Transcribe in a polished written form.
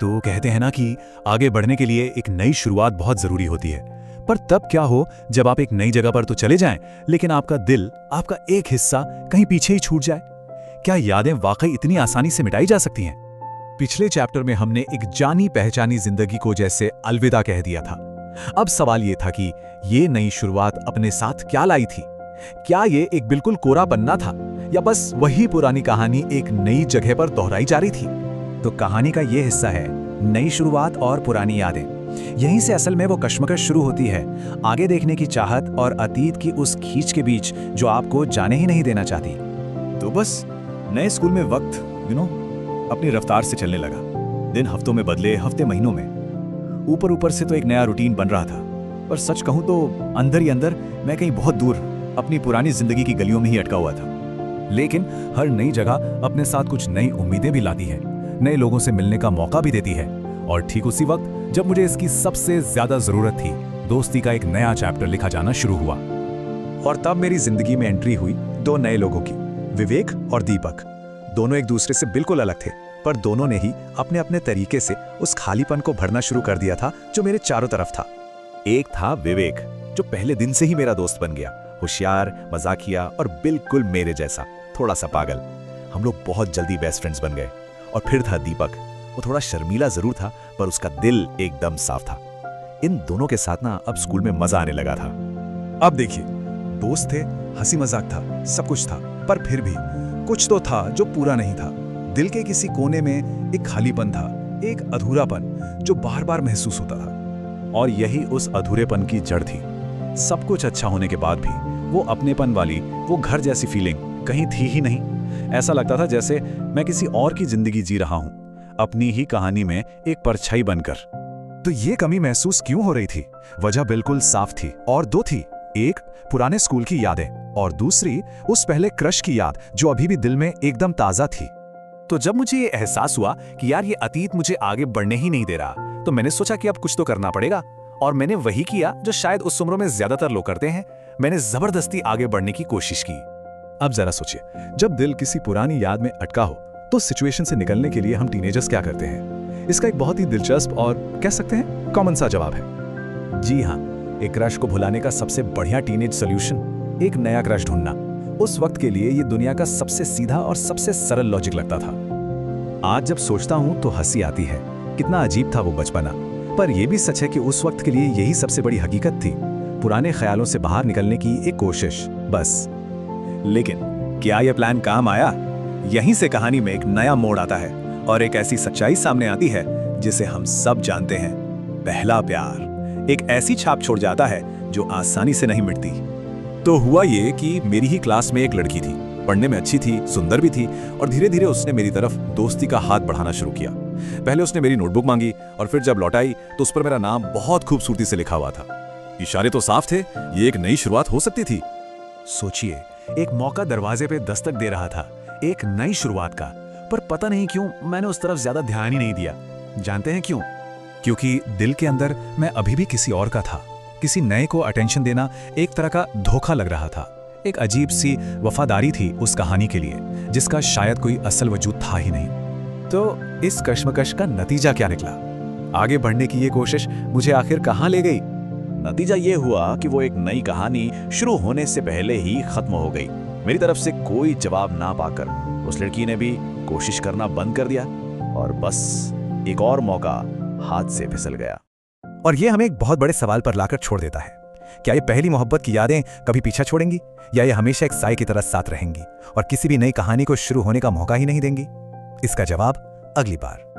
तो कहते हैं ना कि आगे बढ़ने के लिए एक नई शुरुआत बहुत जरूरी होती है। पर तब क्या हो जब आप एक नई जगह पर तो चले जाएं, लेकिन आपका दिल, आपका एक हिस्सा कहीं पीछे ही छूट जाए। क्या यादें वाकई इतनी आसानी से मिटाई जा सकती हैं? पिछले चैप्टर में हमने एक जानी पहचानी जिंदगी को जैसे अलविदा कह दिया था। अब सवाल ये था कि ये नई शुरुआत अपने साथ क्या लाई थी। क्या ये एक बिल्कुल कोरा पन्ना था, या बस वही पुरानी कहानी एक नई जगह पर दोहराई जा रही थी? तो कहानी का ये हिस्सा है नई शुरुआत और पुरानी यादें। यहीं से असल में वो कश्मकश शुरू होती है, आगे देखने की चाहत और अतीत की उस खींच के बीच जो आपको जाने ही नहीं देना चाहती। तो बस नए स्कूल में वक्त अपनी रफ्तार से चलने लगा। दिन हफ्तों में बदले, हफ्ते महीनों में। ऊपर ऊपर से तो एक नया रूटीन बन रहा था, पर सच कहूं तो अंदर ही अंदर मैं कहीं बहुत दूर अपनी पुरानी जिंदगी की गलियों में ही अटका हुआ था। लेकिन हर नई जगह अपने साथ कुछ नई उम्मीदें भी लाती है, नए लोगों से मिलने का मौका भी देती है। और ठीक उसी वक्त जब मुझे इसकी सबसे ज्यादा जरूरत थी, दोस्ती का एक नया चैप्टर लिखा जाना शुरू हुआ। और तब मेरी जिंदगी में एंट्री हुई दो नए लोगों की, विवेक और दीपक। दोनों एक दूसरे से बिल्कुल अलग थे, पर दोनों ने ही अपने अपने तरीके से उस खालीपन को भरना शुरू कर दिया था जो मेरे चारों तरफ था। एक था विवेक, जो पहले दिन से ही मेरा दोस्त बन गया। होशियार, मजाकिया और बिल्कुल मेरे जैसा, थोड़ा सा पागल। हम लोग बहुत जल्दी बेस्ट फ्रेंड्स बन गए। और फिर था दीपक। वो थोड़ा शर्मीला जरूर था, पर उसका दिल एकदम साफ था। इन दोनों के साथ ना अब स्कूल में मजा आने लगा था। अब देखिए, दोस्त थे, हंसी मजाक था, सब कुछ था, पर फिर भी कुछ तो था जो पूरा नहीं था। दिल के किसी कोने में एक खालीपन था, एक अधूरापन जो बार बार महसूस होता था। और यही उस अधूरेपन की जड़ थी। सब कुछ अच्छा होने के बाद भी वो अपनेपन वाली, वो घर जैसी फीलिंग कहीं थी ही नहीं। ऐसा लगता था जैसे मैं किसी और की जिंदगी जी रहा हूं, अपनी ही कहानी में एक परछाई बनकर। तो ये कमी महसूस क्यों हो रही थी? वजह बिल्कुल साफ थी, और दो थी। एक पुराने स्कूल की यादें, और दूसरी उस पहले क्रश की याद जो अभी भी दिल में एकदम ताजा थी। तो जब मुझे ये एहसास हुआ कि यार ये अतीत मुझे आगे बढ़ने ही नहीं दे रहा, तो मैंने सोचा कि अब कुछ तो करना पड़ेगा। और मैंने वही किया जो शायद उस उम्र में ज्यादातर लोग करते हैं। मैंने जबरदस्ती आगे बढ़ने की कोशिश की। अब जरा सोचिए, जब दिल किसी पुरानी याद में अटका हो, तो सिचुएशन से निकलने के लिए हम टीनेजर्स क्या करते हैं? इसका एक बहुत ही दिलचस्प और कह सकते हैं कॉमन सा जवाब है। जी हाँ, एक क्रश को भुलाने का सबसे बढ़िया टीनेज सॉल्यूशन एक नया क्रश ढूंढना। उस वक्त के लिए ये दुनिया का सबसे सीधा और सबसे सरल लॉजिक लगता था। आज जब सोचता हूं तो हंसी आती है, कितना अजीब था वो बचपना। पर यह भी सच है कि उस वक्त के लिए यही सबसे बड़ी हकीकत थी, पुराने ख्यालों से बाहर निकलने की एक कोशिश, बस। लेकिन क्या यह प्लान काम आया? यहीं से कहानी में एक नया मोड़ आता है और एक ऐसी सच्चाई सामने आती है जिसे हम सब जानते हैं। पहला प्यार एक ऐसी छाप छोड़ जाता है जो आसानी से नहीं मिटती। तो हुआ ये कि मेरी ही क्लास में एक लड़की थी, पढ़ने में अच्छी थी, सुंदर भी थी, और धीरे धीरे उसने मेरी तरफ दोस्ती का हाथ बढ़ाना शुरू किया। पहले उसने मेरी नोटबुक मांगी, और फिर जब लौटाई तो उस पर मेरा नाम बहुत खूबसूरती से लिखा हुआ था। इशारे तो साफ थे, ये एक नई शुरुआत हो सकती थी। सोचिए, एक मौका दरवाजे पे दस्तक दे रहा था, एक नई शुरुआत का। पर पता नहीं क्यों मैंने उस तरफ ज्यादा ध्यान ही नहीं दिया। जानते हैं क्यों? क्योंकि दिल के अंदर मैं अभी भी किसी और का था। किसी नए को अटेंशन देना एक तरह का धोखा लग रहा था। एक अजीब सी वफादारी थी उस कहानी के लिए, जिसका शायद कोई असल वजूद था ही नहीं। तो इस कश्मकश का नतीजा क्या निकला? आगे बढ़ने की ये कोशिश मुझे आखिर कहां ले गई? नतीजा ये हुआ कि वो एक नई कहानी शुरू होने से पहले ही खत्म हो गई। मेरी तरफ से कोई जवाब ना पाकर उस लड़की ने भी कोशिश करना बंद कर दिया, और बस एक और मौका हाथ से फिसल गया। और ये हमें एक बहुत बड़े सवाल पर लाकर छोड़ देता है। क्या ये पहली मोहब्बत की यादें कभी पीछा छोड़ेंगी, या ये हमेशा एक साए की तरह साथ रहेंगी और किसी भी नई कहानी को शुरू होने का मौका ही नहीं देंगी? इसका जवाब अगली बार।